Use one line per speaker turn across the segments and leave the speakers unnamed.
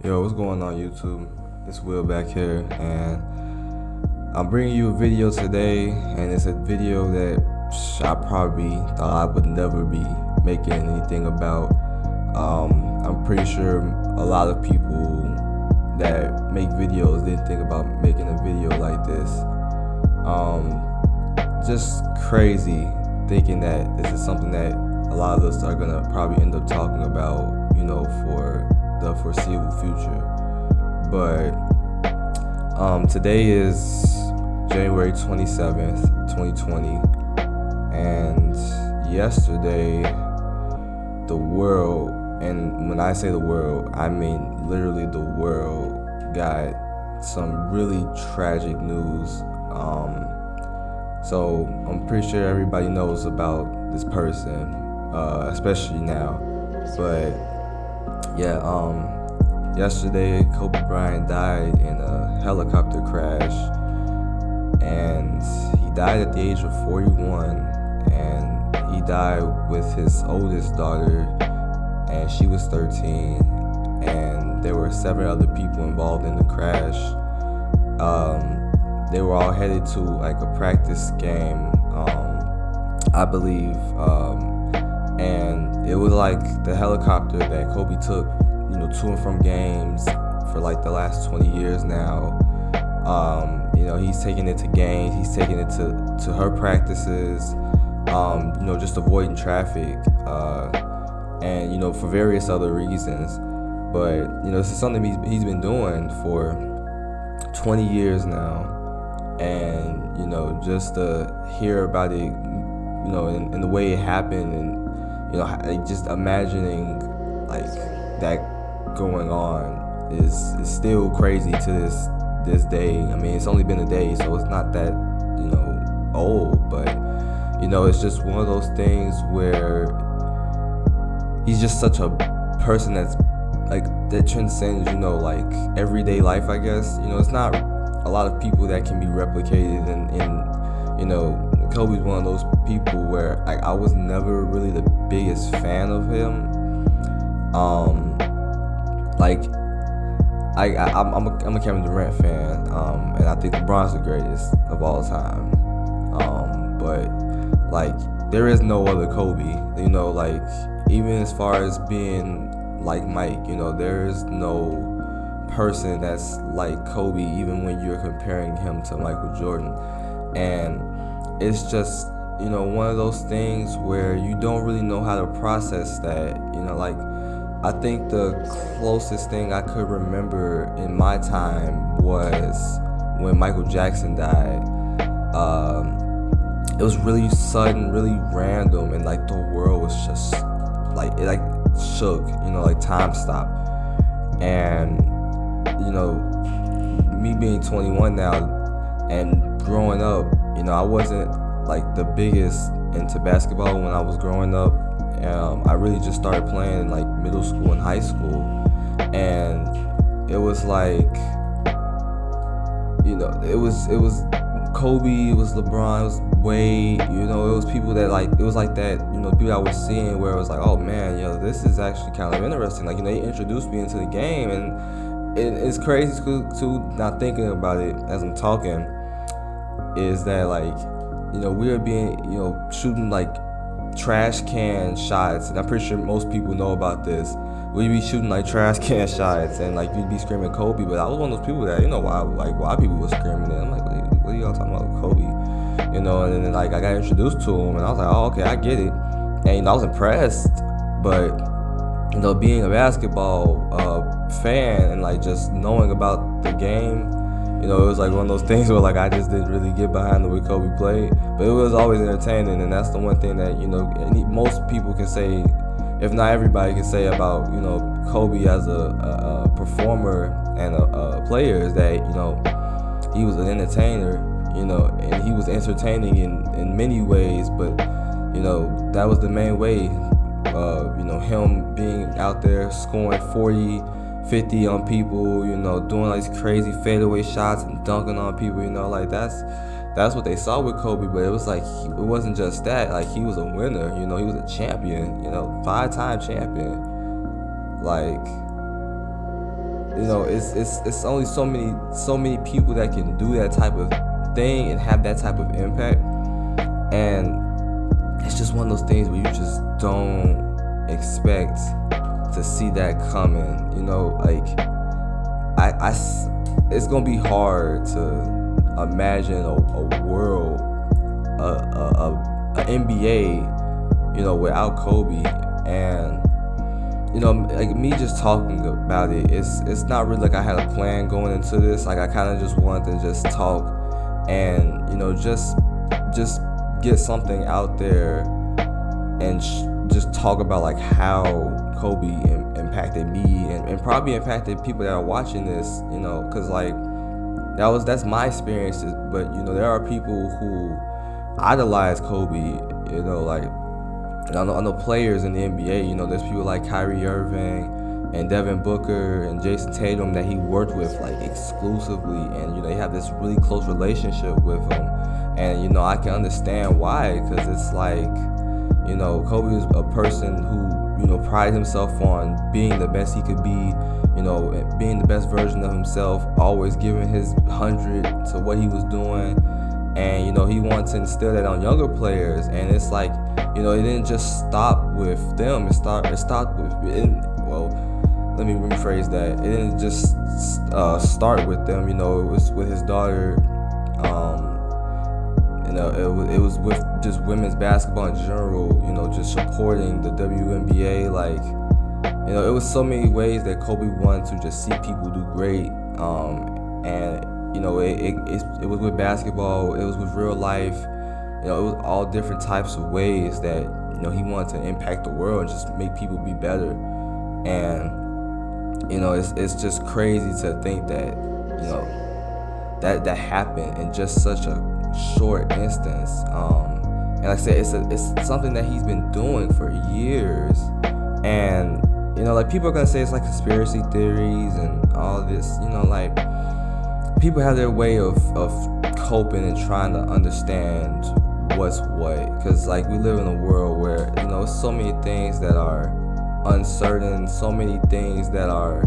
Yo, what's going on YouTube? It's Will back here, and I'm bringing you a video today, and it's a video that I probably thought I would never be making anything about. I'm pretty sure a lot of people that make videos didn't think about making a video like this. Just crazy thinking that this is something that a lot of us are gonna probably end up talking about, for the foreseeable future. But today is January 27th, 2020, and yesterday the world, and when I say the world, I mean literally the world, got some really tragic news. So I'm pretty sure everybody knows about this person, especially now. But yeah, yesterday Kobe Bryant died in a helicopter crash, and he died at the age of 41, and he died with his oldest daughter, and she was 13, and there were 7 other people involved in the crash. They were all headed to like a practice game, I believe, and it was like the helicopter that Kobe took, to and from games for like the last 20 years now. He's taking it to games, he's taking it to her practices, just avoiding traffic, and for various other reasons. But this is something he's been doing for 20 years now. And just to hear about it, in the way it happened, and just imagining like that going on is still crazy to this day. I mean, it's only been a day, so it's not that old, but it's just one of those things where he's just such a person that's like that transcends like everyday life, I guess. It's not a lot of people that can be replicated, and Kobe's one of those people where I was never really the biggest fan of him. I'm a Kevin Durant fan, and I think LeBron's the greatest of all time. But there is no other Kobe. Even as far as being like Mike, there is no person that's like Kobe, even when you're comparing him to Michael Jordan. And it's just one of those things where you don't really know how to process that. I think the closest thing I could remember in my time was when Michael Jackson died. It was really sudden, really random, and the world was just it shook, time stopped. And me being 21 now and growing up, I wasn't the biggest into basketball when I was growing up. I really just started playing in middle school and high school, and it was it was Kobe, it was LeBron, it was Wade, it was people that it was that, people I was seeing where it was oh man, this is actually kind of interesting. They introduced me into the game, and it's crazy too, not thinking about it as I'm talking, is that we are being, shooting trash can shots, and I'm pretty sure most people know about this. We'd be shooting trash can shots, and you'd be screaming Kobe, but I was one of those people that why people were screaming it. I'm what are y'all talking about, Kobe? And then I got introduced to him, and I was oh, okay, I get it. And I was impressed, but being a basketball fan and just knowing about the game, it was one of those things where I just didn't really get behind the way Kobe played, but it was always entertaining. And that's the one thing that most people can say, if not everybody can say about Kobe as a performer and a player, is that he was an entertainer, and he was entertaining in many ways, but that was the main way. Him being out there scoring 40, 50 on people, doing these crazy fadeaway shots and dunking on people, that's what they saw with Kobe. But it was it wasn't just that. He was a winner, he was a champion, 5-time champion. it's only so many people that can do that type of thing and have that type of impact, and it's just one of those things where you just don't expect to see that coming. It's gonna be hard to imagine a world, a NBA, without Kobe. And like me just talking about it, it's not really like I had a plan going into this. Like I kind of just wanted to just talk and just get something out there and just talk about like how Kobe impacted me and probably impacted people that are watching this, because like that's my experiences. But there are people who idolize Kobe, like I know players in the NBA. There's people like Kyrie Irving and Devin Booker and Jason Tatum that he worked with like exclusively, and they have this really close relationship with him. And I can understand why, because it's like Kobe was a person who prided himself on being the best he could be, being the best version of himself, always giving his 100 to what he was doing. And he wanted to instill that on younger players. And it's like it didn't just stop with them. It stopped with well, let me rephrase that. It didn't just start with them. It was with his daughter. It was with just women's basketball in general. Just supporting the WNBA. Like it was so many ways that Kobe wanted to just see people do great. And it was with basketball, it was with real life, it was all different types of ways that, he wanted to impact the world and just make people be better. And, it's just crazy to think that, that happened in just such a short instance. And like I said, it's something that he's been doing for years. And, like people are gonna say it's like conspiracy theories and all this, like, people have their way of coping and trying to understand what's what, because like we live in a world where so many things that are uncertain, so many things that are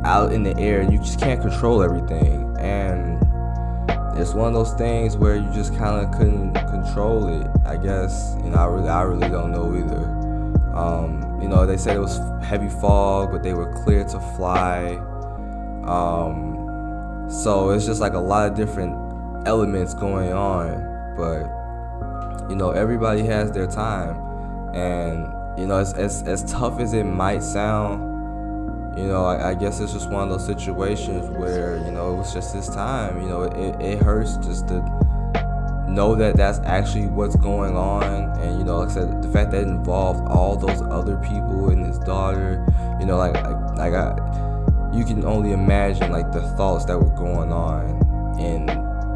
out in the air, and you just can't control everything. And it's one of those things where you just kind of couldn't control it, I guess. I really don't know either. They said it was heavy fog, but they were clear to fly. So it's just like a lot of different elements going on, but everybody has their time. And as tough as it might sound, I guess it's just one of those situations where it was just his time. It hurts just to know that that's actually what's going on. And like I said, the fact that it involved all those other people and his daughter, you can only imagine like the thoughts that were going on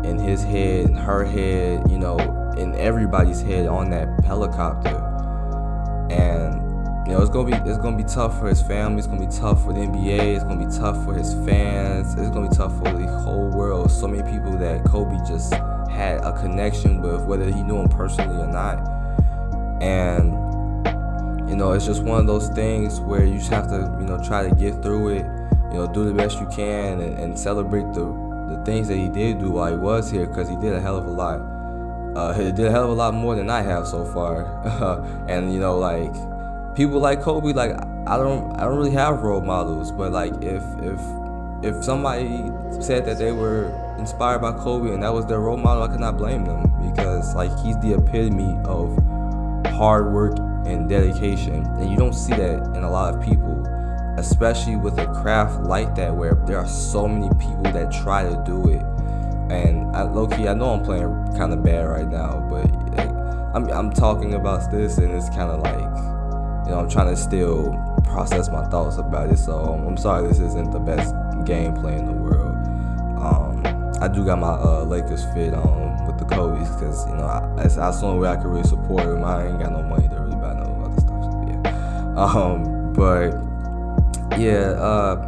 in his head, in her head, in everybody's head on that helicopter. And it's gonna be tough for his family. It's gonna be tough for the NBA. It's gonna be tough for his fans. It's gonna be tough for the whole world. So many people that Kobe just had a connection with, whether he knew him personally or not. And it's just one of those things where you just have to try to get through it. Do the best you can and celebrate the things that he did do while he was here, because he did a hell of a lot. He did a hell of a lot more than I have so far. And like people like Kobe, like I don't really have role models, but like if somebody said that they were inspired by Kobe and that was their role model, I could not blame them, because like he's the epitome of hard work and dedication, and you don't see that in a lot of people, especially with a craft like that where there are so many people that try to do it. And low-key, I know I'm playing kind of bad right now, but like, I'm talking about this and it's kind of like, I'm trying to still process my thoughts about it. So I'm sorry this isn't the best gameplay in the world. I do got my Lakers fit on with the Kobe's, because that's the only way I can really support them. I ain't got no money to really buy no other stuff. So yeah. But yeah,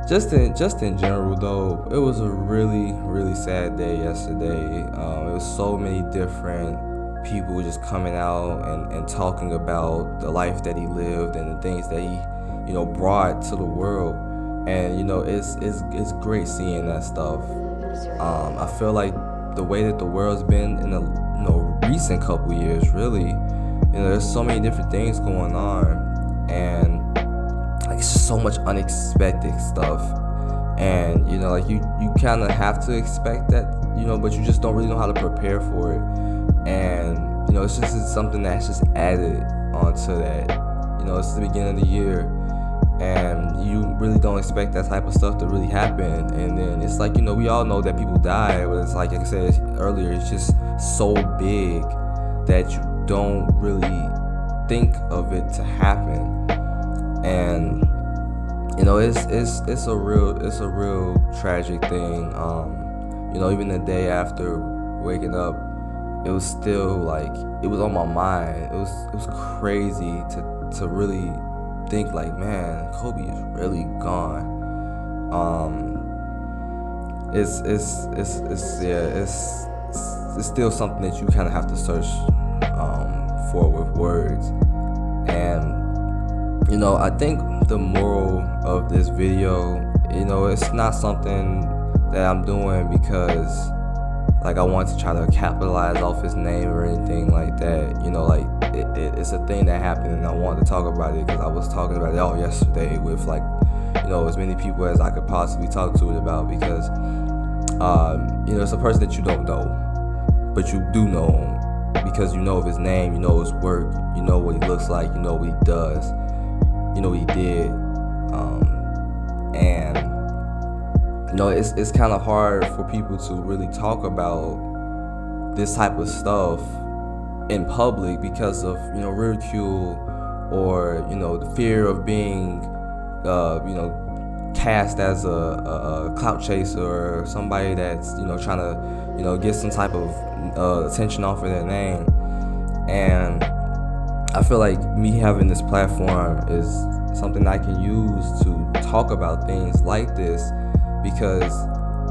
just in general though, it was a really, really sad day yesterday. It was so many different people just coming out and talking about the life that he lived and the things that he brought to the world. And it's great seeing that stuff. I feel like the way that the world's been in the recent couple years, really, there's so many different things going on, and like it's just so much unexpected stuff. And like you kind of have to expect that, but you just don't really know how to prepare for it. And it's just something that's just added onto that. It's the beginning of the year, and you really don't expect that type of stuff to really happen. And then it's like, we all know that people die, but it's like I said earlier, it's just so big that you don't really think of it to happen. And it's a real tragic thing. Even the day after waking up, it was still like, it was on my mind. It was crazy to really think like, man, Kobe is really gone. It's still something that you kind of have to search for with words. And I think the moral of this video, it's not something that I'm doing because like I want to try to capitalize off his name or anything like that. It's a thing that happened, and I wanted to talk about it because I was talking about it all yesterday with like, as many people as I could possibly talk to it about, because it's a person that you don't know, but you do know him because you know of his name, you know his work, you know what he looks like, you know what he does, you know what he did. And it's kind of hard for people to really talk about this type of stuff in public because of ridicule, or the fear of being cast as a clout chaser, or somebody that's trying to get some type of attention off of their name. And I feel like me having this platform is something I can use to talk about things like this, because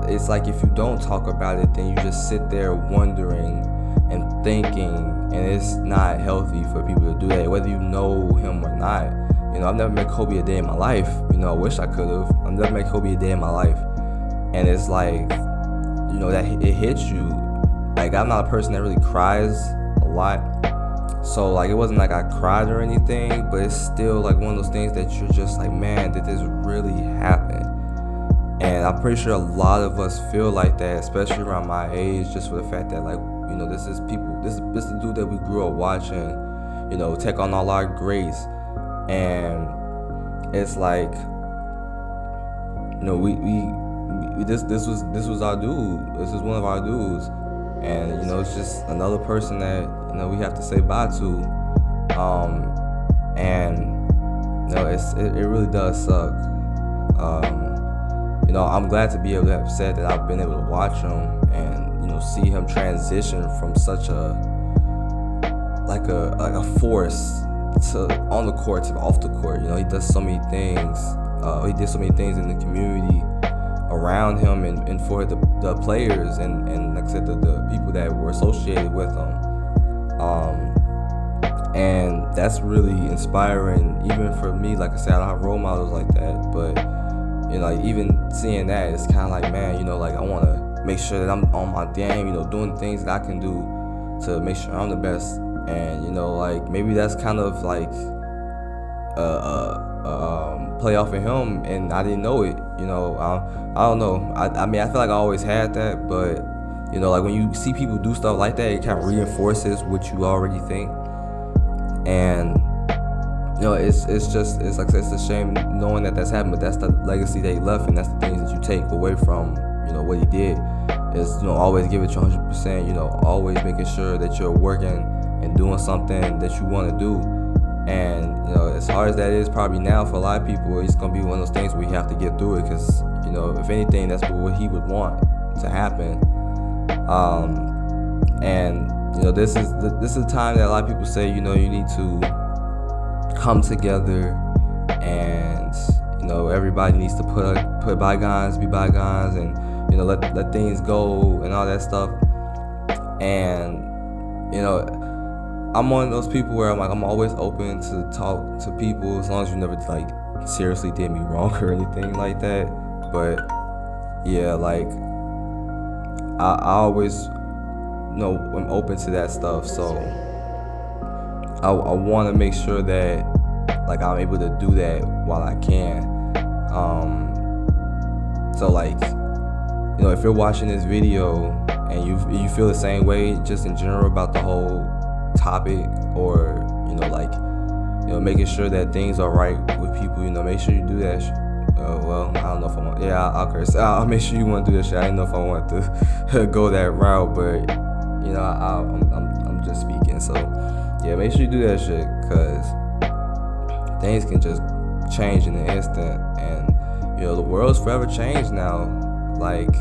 it's like if you don't talk about it, then you just sit there wondering and thinking, and it's not healthy for people to do that, whether you know him or not. I've never met Kobe a day in my life. I wish I could have. I've never met Kobe a day in my life. And it's like, that it hits you. Like, I'm not a person that really cries a lot. So, like, it wasn't like I cried or anything, but it's still like one of those things that you're just like, man, did this really happen? And I'm pretty sure a lot of us feel like that, especially around my age, just for the fact that, like, this is the dude that we grew up watching, take on all our greats. And it's like, this was our dude. This is one of our dudes. And it's just another person that we have to say bye to. And it really does suck. I'm glad to be able to have said that I've been able to watch him and see him transition from such a force to on the court to off the court. He does so many things. He did so many things in the community around him and for the players and like I said, the people that were associated with him. And that's really inspiring, even for me. Like I said, I don't have role models like that, but even seeing that, it's kind of like, man, like I want to make sure that I'm on my game, doing things that I can do to make sure I'm the best. And like maybe that's kind of like play off of him, and I didn't know it. I don't know. I mean, I feel like I always had that, but like when you see people do stuff like that, it kind of reinforces what you already think. And it's like I said, it's a shame knowing that that's happened, but that's the legacy that he left, and that's the things that you take away from what he did. Is always give it your 100%. Always making sure that you're working and doing something that you want to do. And as hard as that is probably now for a lot of people, it's gonna be one of those things where you have to get through it, because if anything, that's what he would want to happen. And this is a time that a lot of people say you need to come together, and everybody needs to put bygones be bygones, and let things go and all that stuff. And I'm one of those people where I'm always open to talk to people, as long as you never like seriously did me wrong or anything like that. But yeah, like I always, I'm open to that stuff. So I want to make sure that like I'm able to do that while I can. So like, if you're watching this video and you feel the same way just in general about the whole topic, or making sure that things are right with people, make sure you do that well, I don't know if I want, I'll curse. I'll make sure you want to do this shit. I didn't know if I want to go that route, but I'm just speaking. So yeah, make sure you do that shit, because things can just change in an instant, and the world's forever changed now. Like,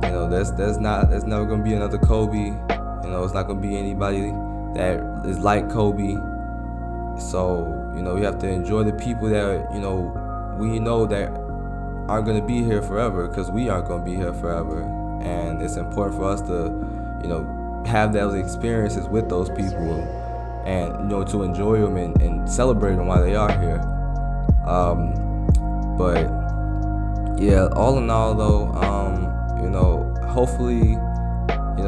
there's never gonna be another Kobe. It's not gonna be anybody that is like Kobe. So we have to enjoy the people that we know that aren't gonna be here forever, because we aren't gonna be here forever, and it's important for us to have those experiences with those people, and to enjoy them and celebrate them while they are here. But yeah, all in all though, hopefully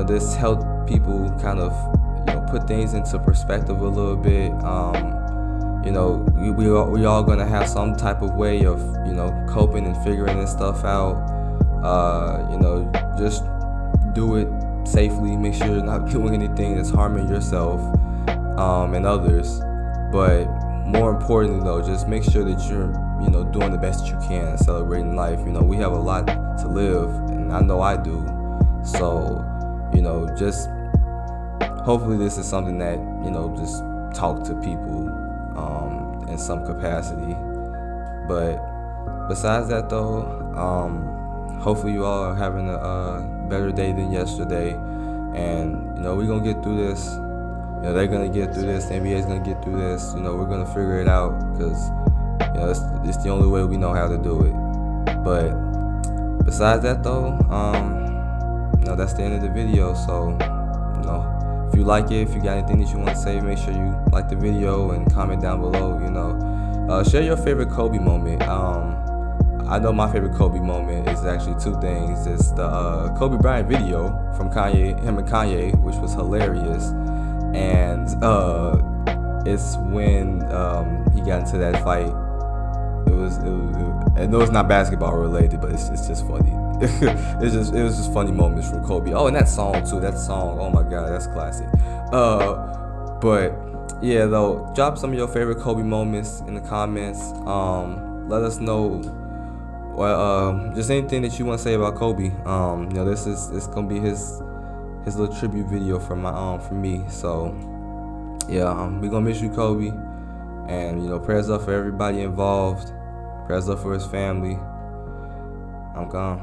this helped people kind of put things into perspective a little bit. We all gonna have some type of way of coping and figuring this stuff out. Just do it safely. Make sure you're not doing anything that's harming yourself and others. But more importantly though, just make sure that you're doing the best that you can and celebrating life. We have a lot to live, and I know I do. So just hopefully this is something that just talk to people in some capacity. But besides that though, hopefully you all are having a better day than yesterday, and we're gonna get through this. They're gonna get through this. The NBA's gonna get through this. We're gonna figure it out, because it's the only way we know how to do it. But besides that though, that's the end of the video. So if you like it, if you got anything that you want to say, make sure you like the video and comment down below. Share your favorite Kobe moment. I know my favorite Kobe moment is actually two things. It's the Kobe Bryant video from him and Kanye, which was hilarious, and it's when he got into that fight. I know it's not basketball related, but it's just funny. It was just funny moments from Kobe. Oh, and that song too. That song, oh my god, that's classic. But yeah, though, drop some of your favorite Kobe moments in the comments. Let us know. Well, just anything that you want to say about Kobe. It's gonna be his little tribute video from me. So yeah, we gonna miss you, Kobe, and prayers up for everybody involved. Prayers up for his family. I'm gone.